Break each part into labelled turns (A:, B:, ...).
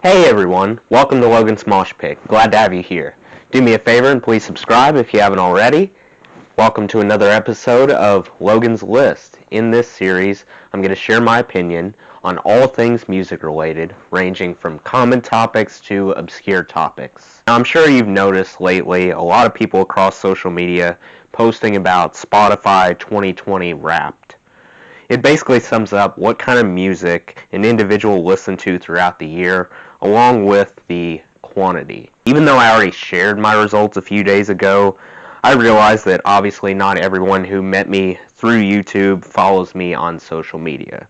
A: Hey everyone, welcome to Logan's Mosh Pit. Glad to have you here. Do me a favor and please subscribe if you haven't already. Welcome to another episode of Logan's List. In this series, I'm going to share my opinion on all things music related, ranging from common topics to obscure topics. Now, I'm sure you've noticed lately a lot of people across social media posting about Spotify 2020 Wrapped. It basically sums up what kind of music an individual listened to throughout the year, along with the quantity. Even though I already shared my results a few days ago, I realize that obviously not everyone who met me through YouTube follows me on social media.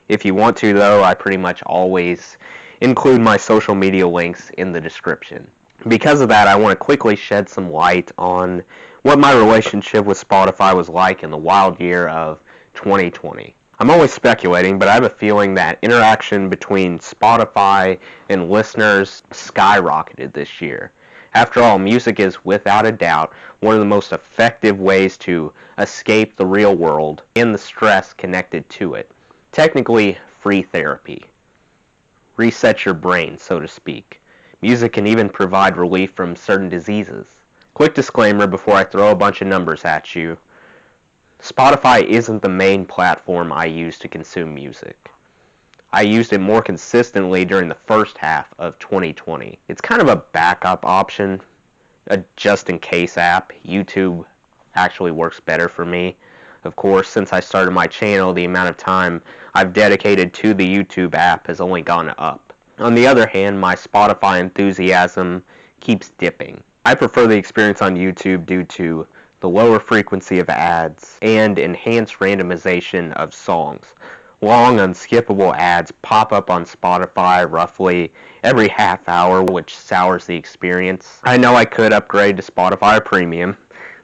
A: If you want to, though, I pretty much always include my social media links in the description. Because of that, I want to quickly shed some light on what my relationship with Spotify was like in the wild year of 2020. I'm only speculating, but I have a feeling that interaction between Spotify and listeners skyrocketed this year. After all, music is without a doubt one of the most effective ways to escape the real world and the stress connected to it. Technically, free therapy. Reset your brain, so to speak. Music can even provide relief from certain diseases. Quick disclaimer before I throw a bunch of numbers at you. Spotify isn't the main platform I use to consume music. I used it more consistently during the first half of 2020. It's kind of a backup option, a just-in-case app. YouTube actually works better for me. Of course, since I started my channel, the amount of time I've dedicated to the YouTube app has only gone up. On the other hand, my Spotify enthusiasm keeps dipping. I prefer the experience on YouTube due to the lower frequency of ads, and enhanced randomization of songs. Long, unskippable ads pop up on Spotify roughly every half hour, which sours the experience. I know I could upgrade to Spotify Premium.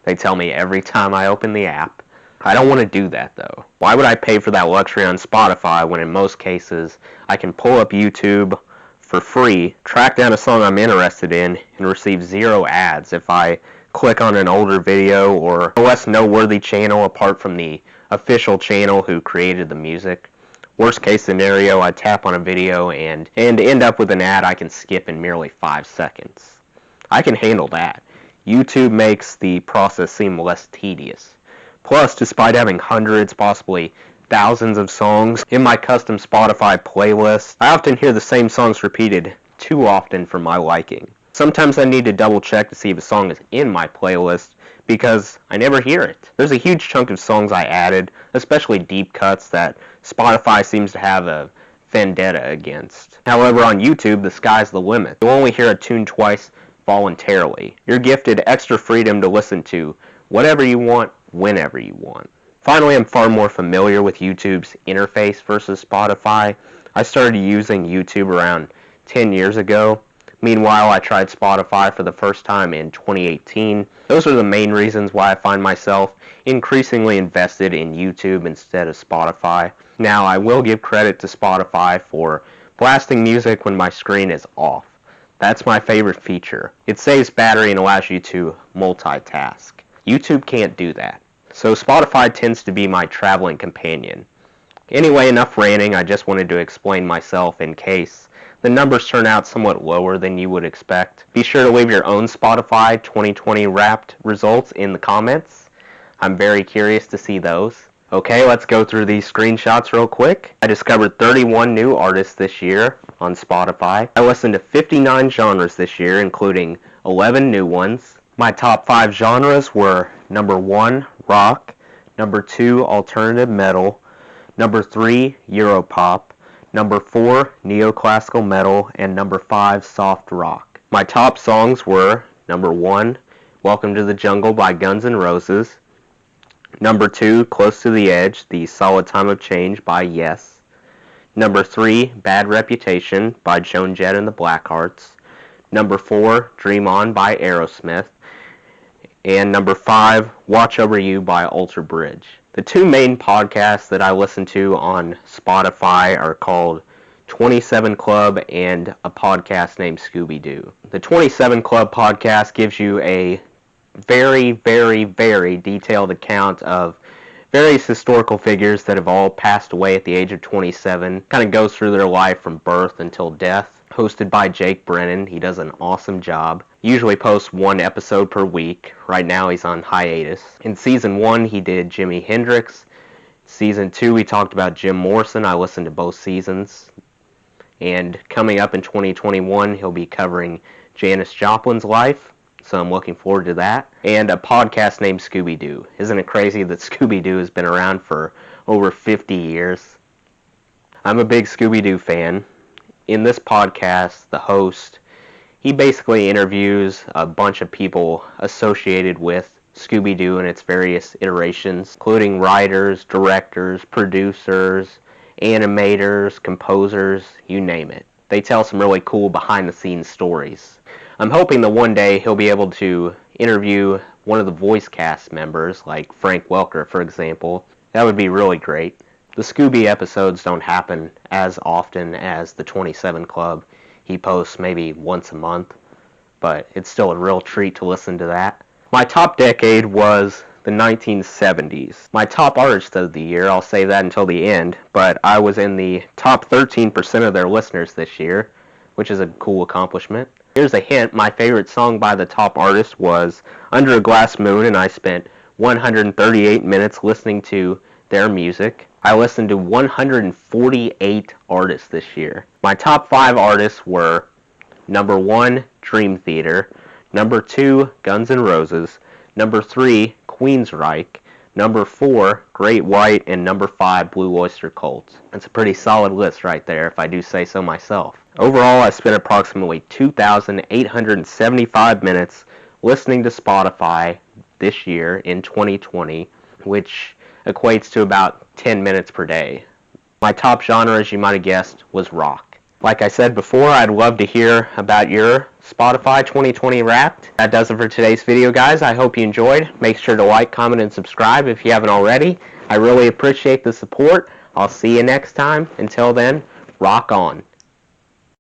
A: They tell me every time I open the app. I don't want to do that, though. Why would I pay for that luxury on Spotify when in most cases I can pull up YouTube for free, track down a song I'm interested in, and receive zero ads if I click on an older video or a less noteworthy channel apart from the official channel who created the music. Worst case scenario, I tap on a video and end up with an ad I can skip in merely 5 seconds. I can handle that. YouTube makes the process seem less tedious. Plus, despite having hundreds, possibly thousands of songs in my custom Spotify playlist, I often hear the same songs repeated too often for my liking. Sometimes I need to double check to see if a song is in my playlist because I never hear it. There's a huge chunk of songs I added, especially deep cuts that Spotify seems to have a vendetta against. However, on YouTube, the sky's the limit. You'll only hear a tune twice voluntarily. You're gifted extra freedom to listen to whatever you want, whenever you want. Finally, I'm far more familiar with YouTube's interface versus Spotify. I started using YouTube around 10 years ago. Meanwhile, I tried Spotify for the first time in 2018. Those are the main reasons why I find myself increasingly invested in YouTube instead of Spotify. Now, I will give credit to Spotify for blasting music when my screen is off. That's my favorite feature. It saves battery and allows you to multitask. YouTube can't do that. So Spotify tends to be my traveling companion. Anyway, enough ranting. I just wanted to explain myself in case the numbers turn out somewhat lower than you would expect. Be sure to leave your own Spotify 2020 Wrapped results in the comments. I'm very curious to see those. Okay, let's go through these screenshots real quick. I discovered 31 new artists this year on Spotify. I listened to 59 genres this year, including 11 new ones. My top 5 genres were number 1, rock, number 2, alternative metal, number 3, Europop, number 4, neoclassical metal, and number 5, soft rock. My top songs were number 1, Welcome to the Jungle by Guns N' Roses, number 2, Close to the Edge, The Solid Time of Change by Yes, number 3, Bad Reputation by Joan Jett and the Blackhearts, number 4, Dream On by Aerosmith, and number 5, Watch Over You by Alter Bridge. The two main podcasts that I listen to on Spotify are called 27 Club and a podcast named Scooby-Doo. The 27 Club podcast gives you a very, very, very detailed account of various historical figures that have all passed away at the age of 27. Kind of goes through their life from birth until death. hosted by Jake Brennan. He does an awesome job. Usually posts one episode per week. Right now he's on hiatus. In season 1 he did Jimi Hendrix. Season 2 we talked about Jim Morrison. I listened to both seasons. And coming up in 2021 he'll be covering Janis Joplin's life. So I'm looking forward to that. And a podcast named Scooby-Doo. Isn't it crazy that Scooby-Doo has been around for over 50 years? I'm a big Scooby-Doo fan. In this podcast, the host, he basically interviews a bunch of people associated with Scooby-Doo and its various iterations, including writers, directors, producers, animators, composers, you name it. They tell some really cool behind-the-scenes stories. I'm hoping that one day he'll be able to interview one of the voice cast members, like Frank Welker, for example. That would be really great. The Scooby episodes don't happen as often as the 27 Club. He posts maybe once a month, but it's still a real treat to listen to that. My top decade was the 1970s. My top artist of the year, I'll save that until the end, but I was in the top 13% of their listeners this year, which is a cool accomplishment. Here's a hint, my favorite song by the top artist was Under a Glass Moon, and I spent 138 minutes listening to their music. I listened to 148 artists this year. My top 5 artists were number 1, Dream Theater, number 2, Guns N' Roses, number 3, Queensryche, number 4, Great White, and number 5, Blue Oyster Cult. That's a pretty solid list right there, if I do say so myself. Overall, I spent approximately 2,875 minutes listening to Spotify this year in 2020, which equates to about 10 minutes per day. My top genre, as you might have guessed, was rock. Like I said before, I'd love to hear about your Spotify 2020 Wrapped. That does it for today's video, guys. I hope you enjoyed. Make sure to like, comment, and subscribe if you haven't already. I really appreciate the support. I'll see you next time. Until then, rock on.